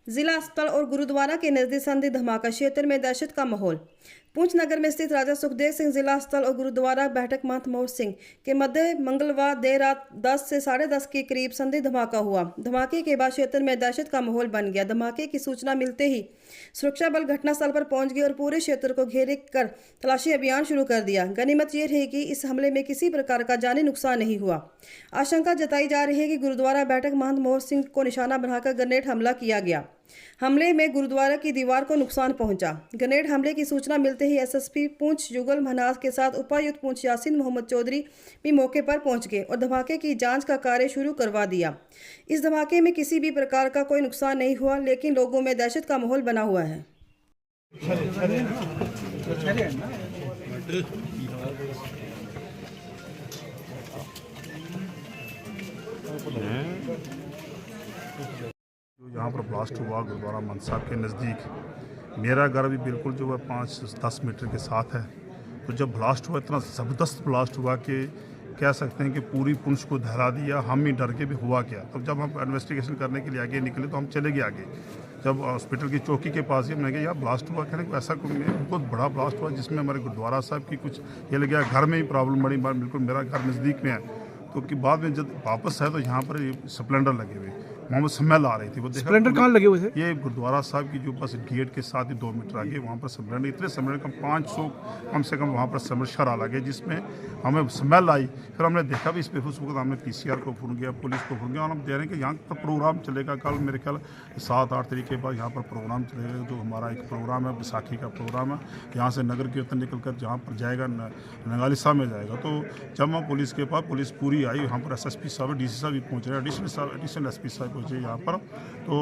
जिला अस्पताल और गुरुद्वारा के नजदीक संदिग्ध धमाका क्षेत्र में दहशत का माहौल। पुंछ नगर में स्थित राजा सुखदेव सिंह जिला अस्पताल और गुरुद्वारा बैठक महंत मोहर सिंह के मध्य मंगलवार देर रात 10 से 10:30 के करीब संदिग्ध धमाका हुआ। धमाके के बाद क्षेत्र में दहशत का माहौल बन गया। धमाके की सूचना मिलते ही सुरक्षा बल घटनास्थल पर पहुंच गए और पूरे क्षेत्र को घेरे कर तलाशी अभियान शुरू कर दिया। गनीमत यह रही कि इस हमले में किसी प्रकार का जानी नुकसान नहीं हुआ। आशंका जताई जा रही है कि गुरुद्वारा बैठक महंत मोहर सिंह को निशाना बनाकर ग्रेनेड हमला किया गया। हमले में गुरुद्वारा की दीवार को नुकसान पहुंचा। ग्रेनेड हमले की सूचना मिलते ही एसएसपी पुंछ जुगल मनास के साथ उपायुक्त पुंछ यासीन मोहम्मद चौधरी भी मौके पर पहुंच गए और धमाके की जांच का कार्य शुरू करवा दिया। इस धमाके में किसी भी प्रकार का कोई नुकसान नहीं हुआ, लेकिन लोगों में दहशत का माहौल बना हुआ है। जो यहाँ पर ब्लास्ट हुआ गुरुद्वारा मंद साहब के नज़दीक, मेरा घर भी बिल्कुल जो है 5-10 मीटर के साथ है। तो जब ब्लास्ट हुआ, इतना ज़बरदस्त ब्लास्ट हुआ कि कह सकते हैं कि पूरी पुंछ को दहला दिया। हम ही डर के भी हुआ क्या। तब जब हम इन्वेस्टिगेशन करने के लिए आगे निकले तो हम चले गए आगे। जब हॉस्पिटल की चौकी के पास ही मैंने कहा यार ब्लास्ट हुआ, कहने को ऐसा कोई बहुत बड़ा ब्लास्ट हुआ जिसमें हमारे गुरुद्वारा साहब की कुछ ये लग गया, घर में ही प्रॉब्लम बड़ी बार, बिल्कुल मेरा घर नज़दीक में है। तो कि बाद में जब वापस है तो यहाँ पर ये स्प्लेंडर लगे हुए, मोहम्मद स्मेल आ रही थी। वो देखा स्प्लेंडर कहाँ लगे हुए थे? ये गुरुद्वारा साहब की जो बस गेट के साथ ही 2 मीटर आगे वहाँ पर स्प्लेंडर, इतने स्प्लेंडर कम से कम वहाँ पर स्प्लेंडर लगे जिसमें हमें स्मेल आई। फिर हमने देखा भी इस पर उस वक्त हमने पीसीआर को फ़ोन किया, पुलिस को फ़ोन किया और हम दे रहे हैं कि यहाँ पर प्रोग्राम चलेगा। कल मेरे ख्याल 7-8 तारीख के बाद यहाँ पर प्रोग्राम चलेगा। जो हमारा एक प्रोग्राम है, बैसाखी का प्रोग्राम है, यहाँ से नगर कीर्तन निकल कर जहाँ पर जाएगा नगालिसा में जाएगा। तो जब हम पुलिस के पास, पुलिस पूरी आई, यहाँ पर एसएसपी साहब, डीसी साहब भी पहुँच रहे, एडिशनल एसपी साहब पहुँचे यहाँ पर। तो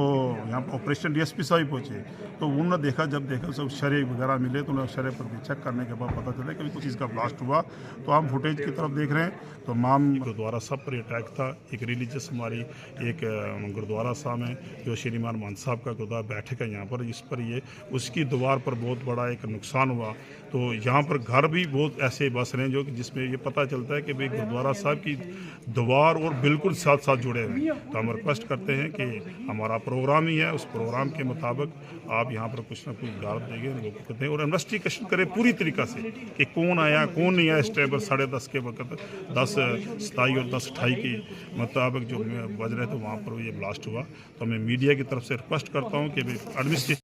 यहाँ पर ऑपरेशन डीएसपी साहब भी पहुँचे। तो उन्होंने देखा, जब देखा सब शरे वगैरह मिले तो उन्होंने शरे पर भी चेक करने के बाद पता चला कि कुछ चीज़ का ब्लास्ट हुआ। तो हम फुटेज की तरफ देख रहे हैं तो माम गुरुद्वारा साहब पर अटैक था। एक रिलीजियस हमारी एक गुरुद्वारा साहब में जो श्रीमान मान साहब का गुरुद्वारा बैठक है यहाँ पर, इस पर ये उसकी दीवार पर बहुत बड़ा एक नुकसान हुआ। तो यहाँ पर घर भी बहुत ऐसे बस रहे हैं जो कि जिसमें ये पता चलता है कि भाई गुरुद्वारा साहब की दीवार और बिल्कुल साथ साथ जुड़े हुए हैं। तो हम रिक्वेस्ट करते हैं कि हमारा प्रोग्राम ही है, उस प्रोग्राम के मुताबिक आप यहाँ पर कुछ ना कुछ गारद देंगे लोगों को दें और इन्वेस्टिगेशन करें पूरी तरीक़ा से कि कौन आया कौन नहीं आया। इस टाइम पर 10:30 के वक्त 10:27 और 10:28 के मुताबिक जो बज रहे थे वहाँ पर ये ब्लास्ट हुआ। तो मैं मीडिया की तरफ से रिक्वेस्ट करता हूँ कि एडमिनिस्ट्रेशन